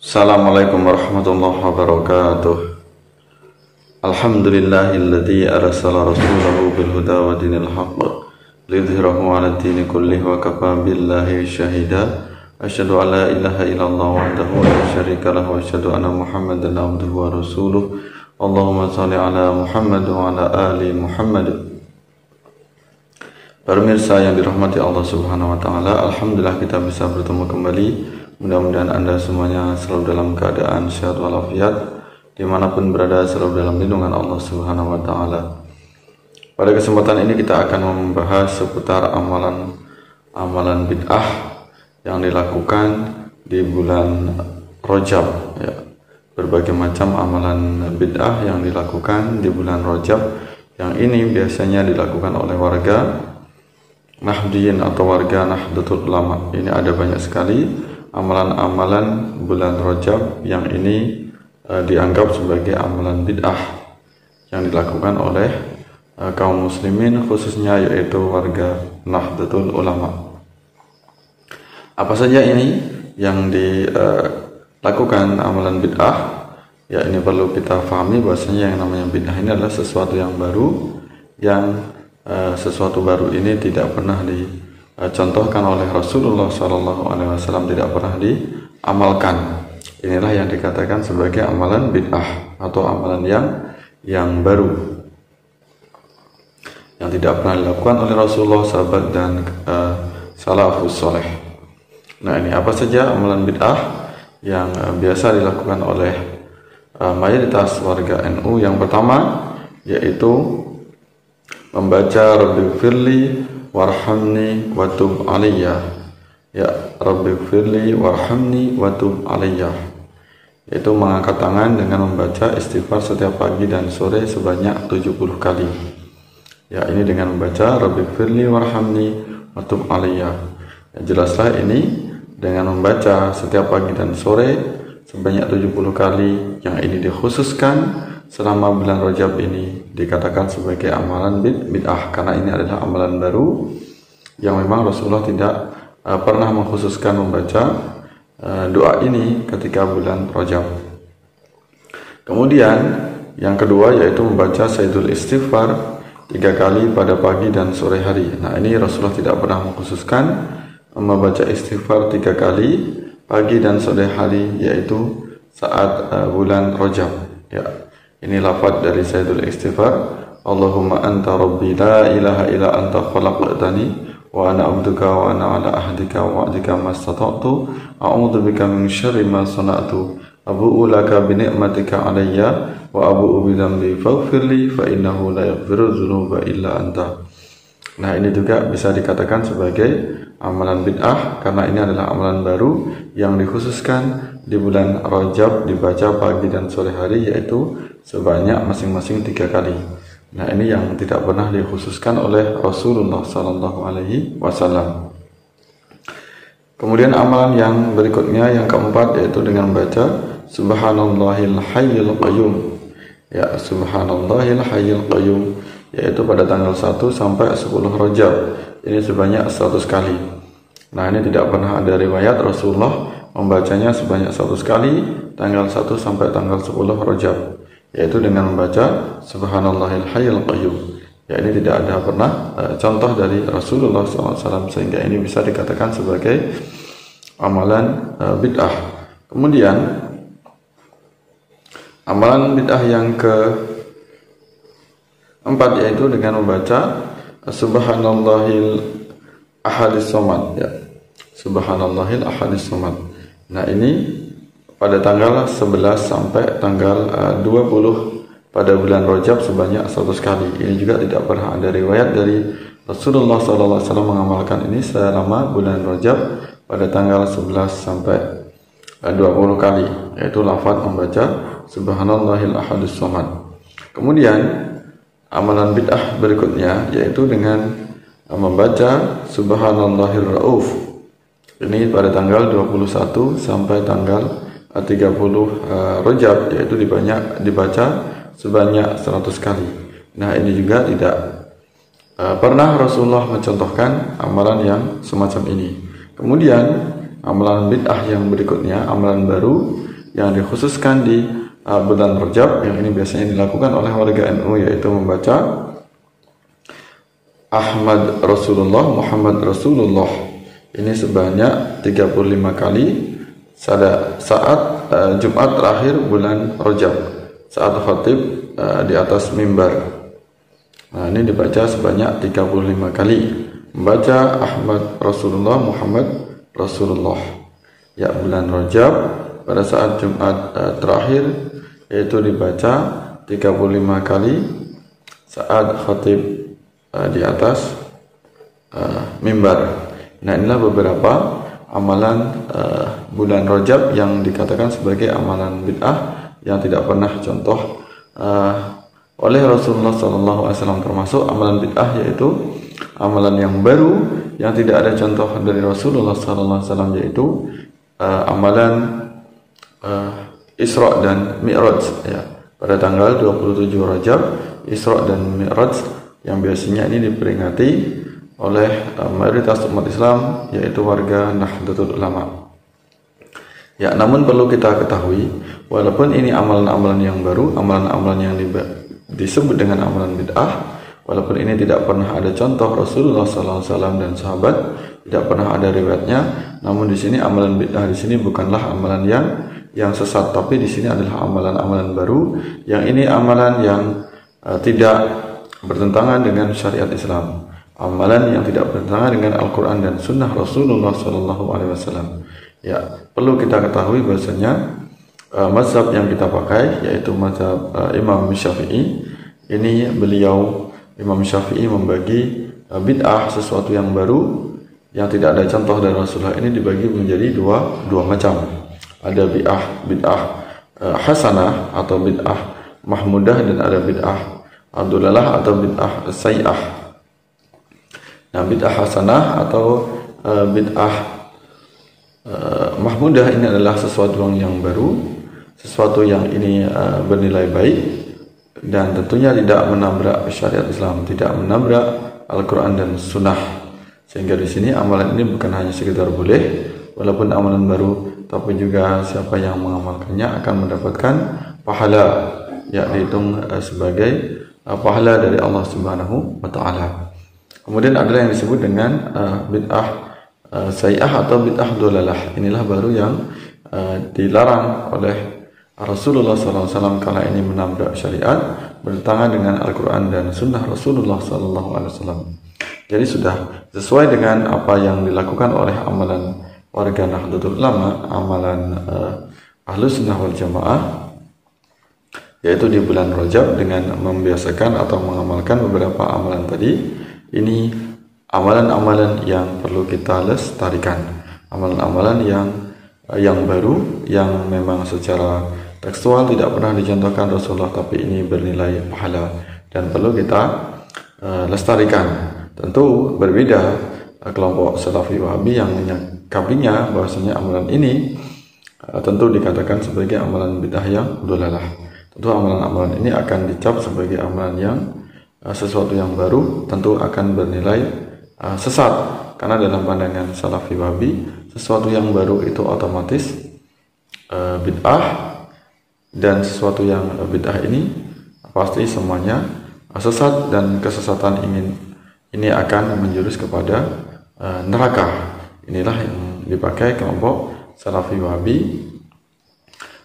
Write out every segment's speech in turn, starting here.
Assalamualaikum warahmatullahi wabarakatuh. Alhamdulillahilladzi arsala rasulahu bil huda wa dinil haqq liyudhhirahu 'ala ad-dini kullihi wa kafa billahi syahida. Asyhadu an la ilaha illallah wahdahu la syarika lahu wa asyhadu anna Muhammadan abduhu wa rasuluh. Allahumma shalli 'ala Muhammad wa 'ala ali Muhammad. Pemirsa yang dirahmati Allah Subhanahu wa taala, alhamdulillah kita bisa bertemu kembali. Mudah-mudahan Anda semuanya selalu dalam keadaan sehat walafiat, dimanapun berada selalu dalam lindungan Allah Subhanahu wa taala. Pada kesempatan ini kita akan membahas seputar amalan bid'ah yang dilakukan di bulan Rajab, ya. Berbagai macam amalan bid'ah yang dilakukan di bulan Rajab, yang ini biasanya dilakukan oleh warga Nahdliyin atau warga Nahdlatul Ulama. Ini ada banyak sekali amalan-amalan bulan Rajab yang ini dianggap sebagai amalan bid'ah yang dilakukan oleh kaum muslimin, khususnya yaitu warga Nahdlatul Ulama. Apa saja ini yang dilakukan amalan bid'ah? Ya, ini perlu kita pahami bahwasanya yang namanya bid'ah ini adalah sesuatu yang baru, yang sesuatu baru ini tidak pernah dicontohkan oleh Rasulullah SAW, tidak pernah diamalkan. Inilah yang dikatakan sebagai amalan bid'ah atau amalan yang baru, yang tidak pernah dilakukan oleh Rasulullah, sahabat dan salafus soleh. Nah, ini apa saja amalan bid'ah yang biasa dilakukan oleh mayoritas warga NU? Yang pertama yaitu membaca Rabbighfirli warhamni watub alayya. Ya, Rabbighfirli warhamni watub alayya, yaitu mengangkat tangan dengan membaca istighfar setiap pagi dan sore sebanyak 70 kali. Ya, ini dengan membaca Rabbighfirli warhamni watub alayya. Ya, jelaslah ini dengan membaca setiap pagi dan sore sebanyak 70 kali, yang ini dikhususkan selama bulan Rajab ini dikatakan sebagai amalan bid'ah, karena ini adalah amalan baru yang memang Rasulullah tidak pernah mengkhususkan membaca doa ini ketika bulan Rajab. Kemudian yang kedua yaitu membaca Sayyidul Istighfar 3 kali pada pagi dan sore hari. Nah, ini Rasulullah tidak pernah mengkhususkan membaca istighfar 3 kali pagi dan sore hari, yaitu saat bulan Rajab. Ya, ini lafaz dari Sayyidul Istighfar, Allahumma anta rabbi la ilaha illa anta khalaqtani wa ana abduka wa ana ala ahdika wa wa'dika mastata'tu a'udzu bika min syarri ma sana'tu abu'u laka bi ni'matika alayya wa abu'u bi dhanbi faghfirli fa innahu la yaghfiru dzunuba illa anta. Nah, ini juga bisa dikatakan sebagai amalan bid'ah karena ini adalah amalan baru yang dikhususkan di bulan Rajab, dibaca pagi dan sore hari, yaitu sebanyak masing-masing 3 kali. Nah, ini yang tidak pernah dikhususkan oleh Rasulullah SAW. Kemudian amalan yang berikutnya, yang keempat, yaitu dengan membaca Subhanallahil Hayyul Qayyum. Ya, Subhanallahil Hayyul Qayyum, yaitu pada tanggal 1 sampai 10 Rajab. Ini sebanyak 100 kali. Nah, ini tidak pernah ada riwayat Rasulullah membacanya sebanyak 100 kali tanggal 1 sampai tanggal 10 Rajab, yaitu dengan membaca Subhanallahil Hayyul Qayyum. Ya, ini tidak ada pernah contoh dari Rasulullah SAW, sehingga ini bisa dikatakan sebagai amalan bid'ah. Kemudian amalan bid'ah yang keempat yaitu dengan membaca Subhanallahil Ahadis Somad. Ya, Subhanallahil Ahadis Somad. Nah, ini pada tanggal 11 sampai tanggal 20 pada bulan Rajab sebanyak 100 kali. Ini juga tidak pernah ada riwayat dari Rasulullah SAW mengamalkan ini selama bulan Rajab pada tanggal 11 sampai 20 kali, yaitu lafaz membaca Subhanallahil Ahadis Somad. Kemudian amalan bid'ah berikutnya yaitu dengan membaca Subhanallahir Rauf. Ini pada tanggal 21 sampai tanggal 30 Rajab, yaitu dibaca sebanyak 100 kali. Nah, ini juga tidak pernah Rasulullah mencontohkan amalan yang semacam ini. Kemudian amalan bid'ah yang berikutnya, amalan baru yang dikhususkan di bulan Rajab, yang ini biasanya dilakukan oleh warga NU, yaitu membaca Ahmad Rasulullah, Muhammad Rasulullah. Ini sebanyak 35 kali saat Jumat terakhir bulan Rajab, saat khatib di atas mimbar. Nah, ini dibaca sebanyak 35 kali, membaca Ahmad Rasulullah, Muhammad Rasulullah, ya, bulan Rajab pada saat Jumat terakhir, yaitu dibaca 35 kali saat khatib di atas mimbar. Nah, inilah beberapa amalan bulan Rajab yang dikatakan sebagai amalan bid'ah yang tidak pernah contoh oleh Rasulullah SAW, termasuk amalan bid'ah yaitu amalan yang baru yang tidak ada contoh dari Rasulullah SAW, yaitu amalan Isra dan Mi'raj, ya, pada tanggal 27 Rajab, Isra dan Mi'raj, yang biasanya ini diperingati oleh mayoritas umat Islam, yaitu warga Nahdlatul Ulama. Ya, namun perlu kita ketahui, walaupun ini amalan-amalan yang baru, amalan-amalan yang disebut dengan amalan bid'ah, walaupun ini tidak pernah ada contoh Rasulullah SAW dan sahabat, tidak pernah ada riwayatnya, namun di sini amalan bid'ah di sini bukanlah amalan yang sesat, tapi di sini adalah amalan-amalan baru, yang ini amalan yang tidak bertentangan dengan syariat Islam, amalan yang tidak bertentangan dengan Al-Quran dan Sunnah Rasulullah SAW. Ya, perlu kita ketahui bahasanya mazhab yang kita pakai, yaitu mazhab Imam Syafi'i. Ini beliau Imam Syafi'i membagi bid'ah, sesuatu yang baru yang tidak ada contoh dari Rasulullah, ini dibagi menjadi dua macam. Ada bid'ah hasanah atau bid'ah mahmudah, dan ada bid'ah adulalah atau bid'ah sayyi'ah. Nah, bid'ah hasanah atau bid'ah mahmudah ini adalah sesuatu yang baru, sesuatu yang ini bernilai baik, dan tentunya tidak menabrak syariat Islam, tidak menabrak Al-Quran dan Sunnah. Sehingga di sini amalan ini bukan hanya sekedar boleh, walaupun amalan baru, tapi juga siapa yang mengamalkannya akan mendapatkan pahala, ya, dihitung sebagai pahala dari Allah Subhanahu wa Ta'ala. Kemudian adalah yang disebut dengan bid'ah sayyi'ah atau bid'ah dolalah. Inilah baru yang dilarang oleh Rasulullah SAW kala ini menabrak syariat, bertentangan dengan Al-Quran dan Sunnah Rasulullah SAW. Jadi sudah sesuai dengan apa yang dilakukan oleh amalan warga Nahdlatul Ulama, amalan Ahlus Sunnah wal Jamaah, yaitu di bulan Rajab dengan membiasakan atau mengamalkan beberapa amalan tadi. Ini amalan-amalan yang perlu kita lestarikan, amalan-amalan yang baru, yang memang secara tekstual tidak pernah dicontohkan Rasulullah, tapi ini bernilai pahala dan perlu kita lestarikan. Tentu berbeda kelompok Salafi Wahabi yang menyikapinya bahwasanya amalan ini tentu dikatakan sebagai amalan bid'ah yang dolalah. Tentu amalan-amalan ini akan dicap sebagai amalan yang sesuatu yang baru, tentu akan bernilai sesat, karena dalam pandangan Salafi Wahabi sesuatu yang baru itu otomatis bid'ah, dan sesuatu yang bid'ah ini pasti semuanya sesat, dan kesesatan ini akan menjurus kepada neraka. Inilah yang dipakai kelompok Salafi Wahabi,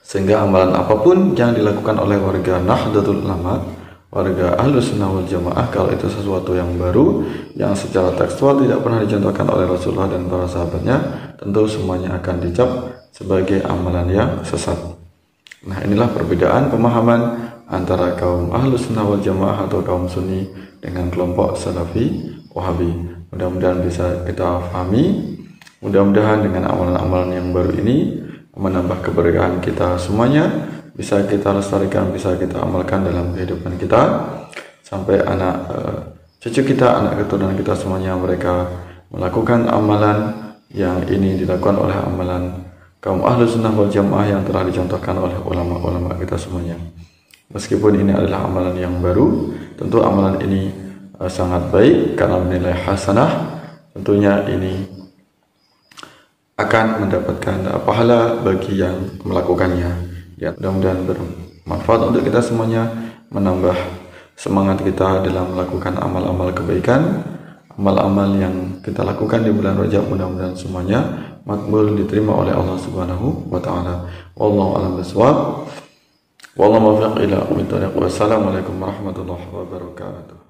sehingga amalan apapun yang dilakukan oleh warga Nahdlatul Ulama, warga Ahlus Sunnah wal Jamaah, kalau itu sesuatu yang baru yang secara tekstual tidak pernah dicontohkan oleh Rasulullah dan para sahabatnya, tentu semuanya akan dicap sebagai amalan yang sesat. Nah, inilah perbedaan pemahaman antara kaum Ahlus Sunnah wal Jamaah atau kaum Sunni dengan kelompok Salafi Wahabi. Mudah-mudahan bisa kita pahami. Mudah-mudahan dengan amalan-amalan yang baru ini menambah keberkahan kita semuanya, bisa kita lestarikan, bisa kita amalkan dalam kehidupan kita, sampai anak cucu kita, anak keturunan kita semuanya mereka melakukan amalan yang ini dilakukan oleh amalan kaum Ahlus Sunnah wal Jamaah yang telah dicontohkan oleh ulama-ulama kita semuanya. Meskipun ini adalah amalan yang baru, tentu amalan ini sangat baik karena bernilai hasanah. Tentunya ini akan mendapatkan pahala bagi yang melakukannya. Ya, mudah-mudahan bermanfaat untuk kita semuanya, menambah semangat kita dalam melakukan amal-amal kebaikan, amal-amal yang kita lakukan di bulan Rajab. Mudah-mudahan semuanya makbul, diterima oleh Allah Subhanahu wa taala. Wallahu a'lam bishawab. Wallahu muwaffiq ila aqwamit thoriq. Wassalamualaikum warahmatullahi wabarakatuh.